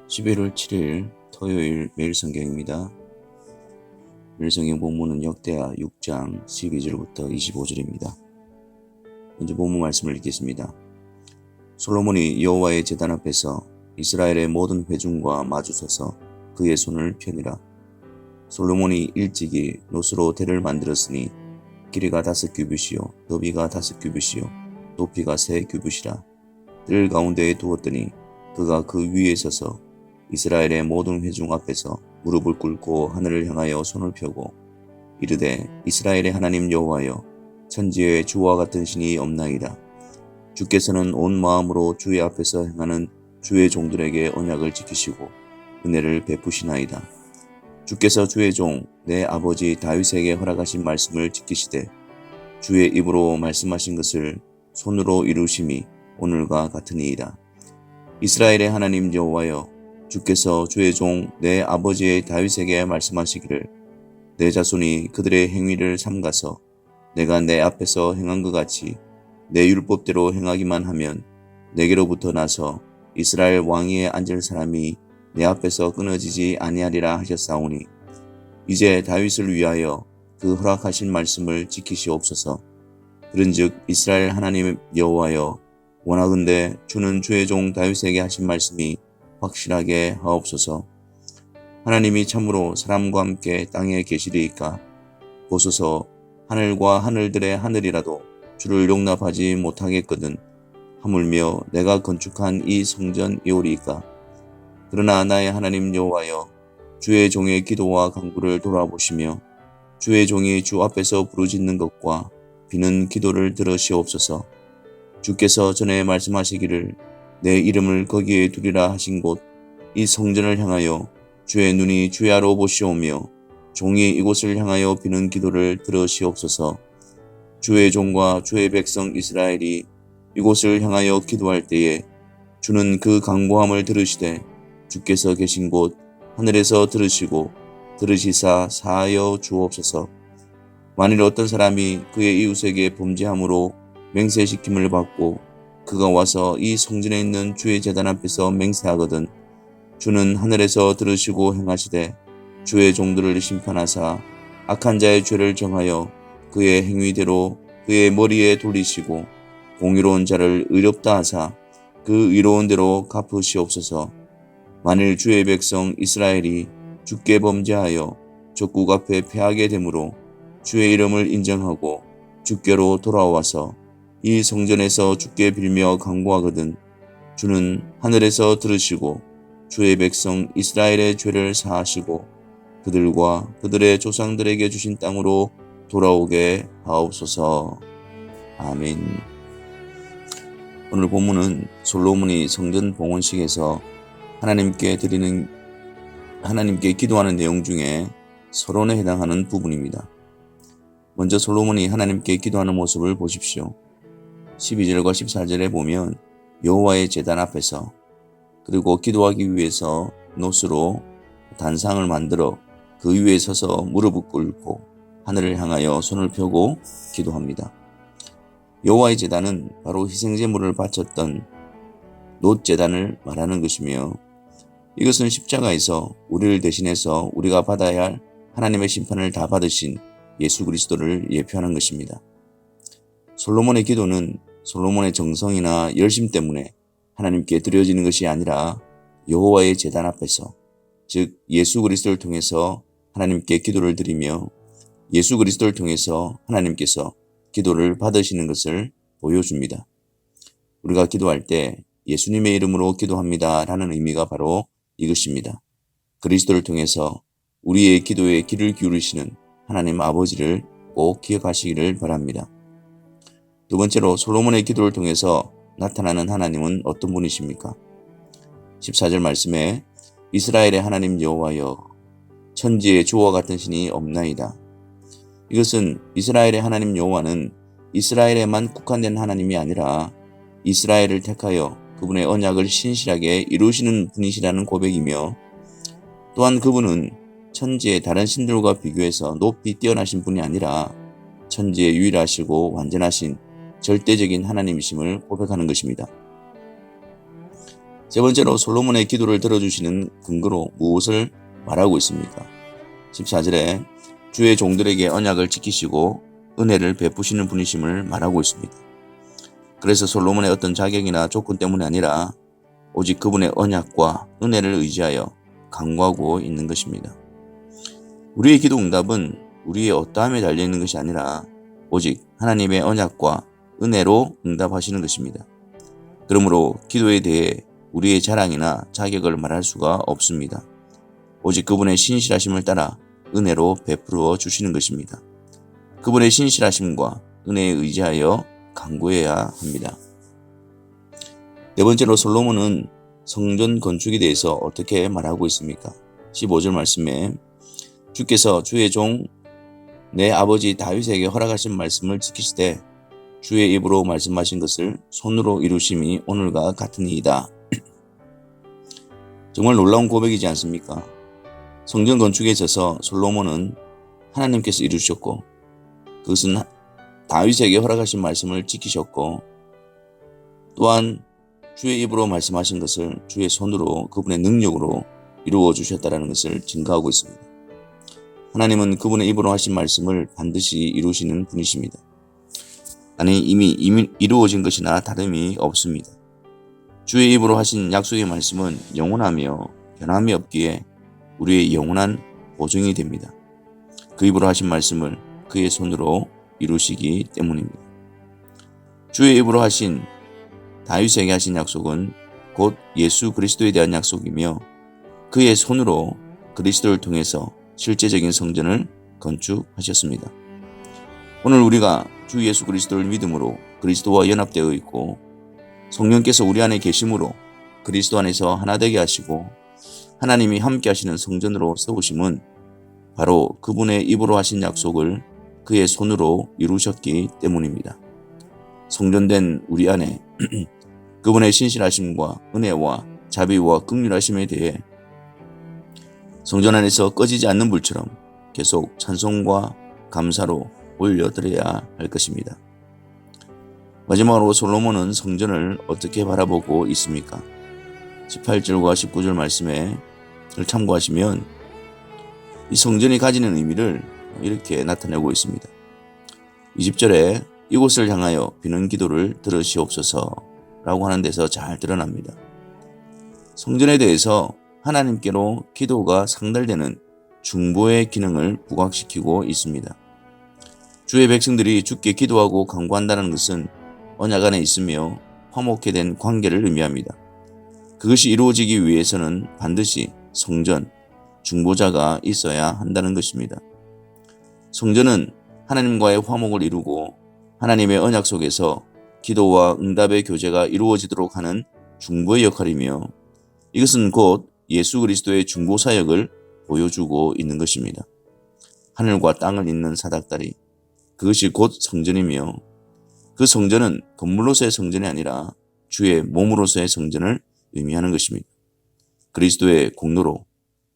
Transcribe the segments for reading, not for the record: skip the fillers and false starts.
11월 7일 토요일 매일 성경입니다. 매일 성경 본문은 역대하 6장 12절부터 25절입니다. 먼저 본문 말씀을 읽겠습니다. 솔로몬이 여호와의 제단 앞에서 이스라엘의 모든 회중과 마주서서 그의 손을 펴니라. 솔로몬이 일찍이 노스로 대를 만들었으니 길이가 5규빗이요 너비가 5규빗이요 높이가 3규빗이라. 뜰 가운데에 두었더니 그가 그 위에 서서 이스라엘의 모든 회중 앞에서 무릎을 꿇고 하늘을 향하여 손을 펴고 이르되 이스라엘의 하나님 여호와여, 천지에 주와 같은 신이 없나이다. 주께서는 온 마음으로 주의 앞에서 행하는 주의 종들에게 언약을 지키시고 은혜를 베푸시나이다. 주께서 주의 종 내 아버지 다윗에게 허락하신 말씀을 지키시되 주의 입으로 말씀하신 것을 손으로 이루심이 오늘과 같으니이다. 이스라엘의 하나님 여호와여, 주께서 주의 종 내 아버지의 다윗에게 말씀하시기를 내 자손이 그들의 행위를 삼가서 내가 내 앞에서 행한 것 같이 내 율법대로 행하기만 하면 내게로부터 나서 이스라엘 왕위에 앉을 사람이 내 앞에서 끊어지지 아니하리라 하셨사오니 이제 다윗을 위하여 그 허락하신 말씀을 지키시옵소서. 그런즉 이스라엘 하나님 여호와여, 원하건대 주는 주의 종 다윗에게 하신 말씀이 확실하게 하옵소서. 하나님이 참으로 사람과 함께 땅에 계시리이까? 보소서, 하늘과 하늘들의 하늘이라도 주를 용납하지 못하겠거든 하물며 내가 건축한 이 성전이오리이까? 그러나 나의 하나님 여호와여, 주의 종의 기도와 간구를 돌아보시며 주의 종이 주 앞에서 부르짖는 것과 비는 기도를 들으시옵소서. 주께서 전에 말씀하시기를 내 이름을 거기에 두리라 하신 곳 이 성전을 향하여 주의 눈이 주야로 보시오며 종이 이곳을 향하여 비는 기도를 들으시옵소서. 주의 종과 주의 백성 이스라엘이 이곳을 향하여 기도할 때에 주는 그 간구함을 들으시되 주께서 계신 곳 하늘에서 들으시고 들으시사 사하여 주옵소서. 만일 어떤 사람이 그의 이웃에게 범죄함으로 맹세시킴을 받고 그가 와서 이 성전에 있는 주의 제단 앞에서 맹세하거든 주는 하늘에서 들으시고 행하시되 주의 종들을 심판하사 악한 자의 죄를 정하여 그의 행위대로 그의 머리에 돌리시고 공의로운 자를 의롭다 하사 그 의로운 대로 갚으시옵소서. 만일 주의 백성 이스라엘이 주께 범죄하여 적국 앞에 패하게 되므로 주의 이름을 인정하고 주께로 돌아와서 이 성전에서 주께 빌며 간구하거든 주는 하늘에서 들으시고 주의 백성 이스라엘의 죄를 사하시고 그들과 그들의 조상들에게 주신 땅으로 돌아오게 하옵소서. 아멘. 오늘 본문은 솔로몬이 성전 봉헌식에서 하나님께 기도하는 내용 중에 서론에 해당하는 부분입니다. 먼저 솔로몬이 하나님께 기도하는 모습을 보십시오. 12절과 14절에 보면 여호와의 제단 앞에서 그리고 기도하기 위해서 노스로 단상을 만들어 그 위에 서서 무릎을 꿇고 하늘을 향하여 손을 펴고 기도합니다. 여호와의 제단은 바로 희생제물을 바쳤던 놋 제단을 말하는 것이며 이것은 십자가에서 우리를 대신해서 우리가 받아야 할 하나님의 심판을 다 받으신 예수 그리스도를 예표하는 것입니다. 솔로몬의 기도는 솔로몬의 정성이나 열심 때문에 하나님께 드려지는 것이 아니라 여호와의 제단 앞에서, 즉 예수 그리스도를 통해서 하나님께 기도를 드리며 예수 그리스도를 통해서 하나님께서 기도를 받으시는 것을 보여줍니다. 우리가 기도할 때 예수님의 이름으로 기도합니다 라는 의미가 바로 이것입니다. 그리스도를 통해서 우리의 기도에 귀를 기울이시는 하나님 아버지를 꼭 기억하시기를 바랍니다. 두 번째로 솔로몬의 기도를 통해서 나타나는 하나님은 어떤 분이십니까? 14절 말씀에 이스라엘의 하나님 여호와여, 천지에 주와 같은 신이 없나이다. 이것은 이스라엘의 하나님 여호와는 이스라엘에만 국한된 하나님이 아니라 이스라엘을 택하여 그분의 언약을 신실하게 이루시는 분이시라는 고백이며 또한 그분은 천지의 다른 신들과 비교해서 높이 뛰어나신 분이 아니라 천지에 유일하시고 완전하신 절대적인 하나님이심을 고백하는 것입니다. 세 번째로 솔로몬의 기도를 들어주시는 근거로 무엇을 말하고 있습니까? 14절에 주의 종들에게 언약을 지키시고 은혜를 베푸시는 분이심을 말하고 있습니다. 그래서 솔로몬의 어떤 자격이나 조건 때문이 아니라 오직 그분의 언약과 은혜를 의지하여 간구하고 있는 것입니다. 우리의 기도 응답은 우리의 어떠함에 달려있는 것이 아니라 오직 하나님의 언약과 은혜로 응답하시는 것입니다. 그러므로 기도에 대해 우리의 자랑이나 자격을 말할 수가 없습니다. 오직 그분의 신실하심을 따라 은혜로 베풀어 주시는 것입니다. 그분의 신실하심과 은혜에 의지하여 간구해야 합니다. 네 번째로 솔로몬은 성전 건축에 대해서 어떻게 말하고 있습니까? 15절 말씀에 주께서 주의 종 내 아버지 다윗에게 허락하신 말씀을 지키시되 주의 입으로 말씀하신 것을 손으로 이루심이 오늘과 같으니이다. 정말 놀라운 고백이지 않습니까? 성전 건축에 있어서 솔로몬은 하나님께서 이루셨고 그것은 다윗에게 허락하신 말씀을 지키셨고 또한 주의 입으로 말씀하신 것을 주의 손으로 그분의 능력으로 이루어 주셨다는 것을 증거하고 있습니다. 하나님은 그분의 입으로 하신 말씀을 반드시 이루시는 분이십니다. 아니 이미 이루어진 것이나 다름이 없습니다. 주의 입으로 하신 약속의 말씀은 영원하며 변함이 없기에 우리의 영원한 보증이 됩니다. 그 입으로 하신 말씀을 그의 손으로 이루시기 때문입니다. 주의 입으로 하신 다윗에게 하신 약속은 곧 예수 그리스도에 대한 약속이며 그의 손으로 그리스도를 통해서 실제적인 성전을 건축하셨습니다. 오늘 우리가 주 예수 그리스도를 믿음으로 그리스도와 연합되어 있고 성령께서 우리 안에 계심으로 그리스도 안에서 하나 되게 하시고 하나님이 함께 하시는 성전으로 세우심은 바로 그분의 입으로 하신 약속을 그의 손으로 이루셨기 때문입니다. 성전된 우리 안에 그분의 신실하심과 은혜와 자비와 긍휼하심에 대해 성전 안에서 꺼지지 않는 불처럼 계속 찬송과 감사로 올려드려야 할 것입니다. 마지막으로 솔로몬은 성전을 어떻게 바라보고 있습니까? 18절과 19절 말씀에 참고하시면 이 성전이 가지는 의미를 이렇게 나타내고 있습니다. 20절에 이곳을 향하여 비는 기도를 들으시옵소서 라고 하는 데서 잘 드러납니다. 성전에 대해서 하나님께로 기도가 상달되는 중보의 기능을 부각시키고 있습니다. 주의 백성들이 주께 기도하고 간구한다는 것은 언약 안에 있으며 화목해 된 관계를 의미합니다. 그것이 이루어지기 위해서는 반드시 성전, 중보자가 있어야 한다는 것입니다. 성전은 하나님과의 화목을 이루고 하나님의 언약 속에서 기도와 응답의 교제가 이루어지도록 하는 중보의 역할이며 이것은 곧 예수 그리스도의 중보 사역을 보여주고 있는 것입니다. 하늘과 땅을 잇는 사닥다리, 그것이 곧 성전이며 그 성전은 건물로서의 성전이 아니라 주의 몸으로서의 성전을 의미하는 것입니다. 그리스도의 공로로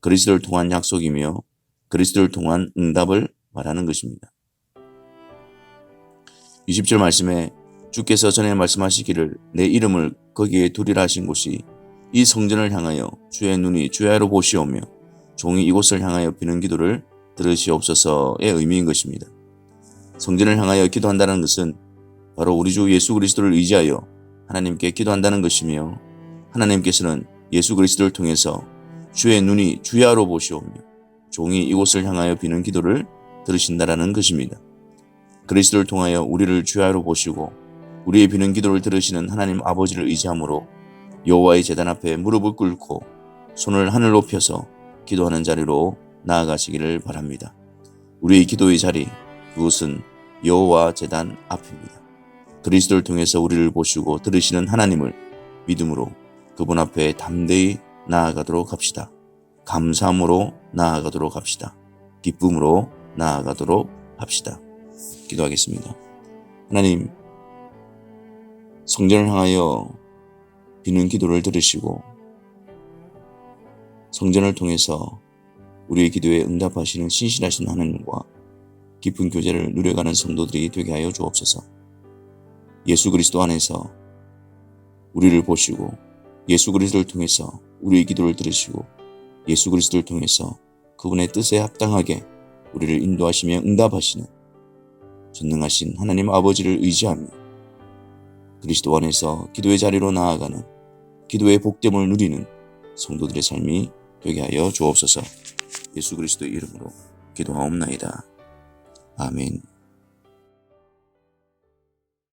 그리스도를 통한 약속이며 그리스도를 통한 응답을 말하는 것입니다. 20절 말씀에 주께서 전에 말씀하시기를 내 이름을 거기에 두리라 하신 곳이 이 성전을 향하여 주의 눈이 주야로 보시오며 종이 이곳을 향하여 비는 기도를 들으시옵소서의 의미인 것입니다. 성전을 향하여 기도한다는 것은 바로 우리 주 예수 그리스도를 의지하여 하나님께 기도한다는 것이며 하나님께서는 예수 그리스도를 통해서 주의 눈이 주야로 보시오며 종이 이곳을 향하여 비는 기도를 들으신다라는 것입니다. 그리스도를 통하여 우리를 주야로 보시고 우리의 비는 기도를 들으시는 하나님 아버지를 의지함으로 여호와의 제단 앞에 무릎을 꿇고 손을 하늘로 펴서 기도하는 자리로 나아가시기를 바랍니다. 우리의 기도의 자리, 그것은 여호와 제단 앞입니다. 그리스도를 통해서 우리를 보시고 들으시는 하나님을 믿음으로 그분 앞에 담대히 나아가도록 합시다. 감사함으로 나아가도록 합시다. 기쁨으로 나아가도록 합시다. 기도하겠습니다. 하나님, 성전을 향하여 비는 기도를 들으시고 성전을 통해서 우리의 기도에 응답하시는 신실하신 하나님과 깊은 교제를 누려가는 성도들이 되게 하여 주옵소서. 예수 그리스도 안에서 우리를 보시고 예수 그리스도를 통해서 우리의 기도를 들으시고 예수 그리스도를 통해서 그분의 뜻에 합당하게 우리를 인도하시며 응답하시는 전능하신 하나님 아버지를 의지하며 그리스도 안에서 기도의 자리로 나아가는 기도의 복됨을 누리는 성도들의 삶이 되게 하여 주옵소서. 예수 그리스도의 이름으로 기도하옵나이다. 아멘.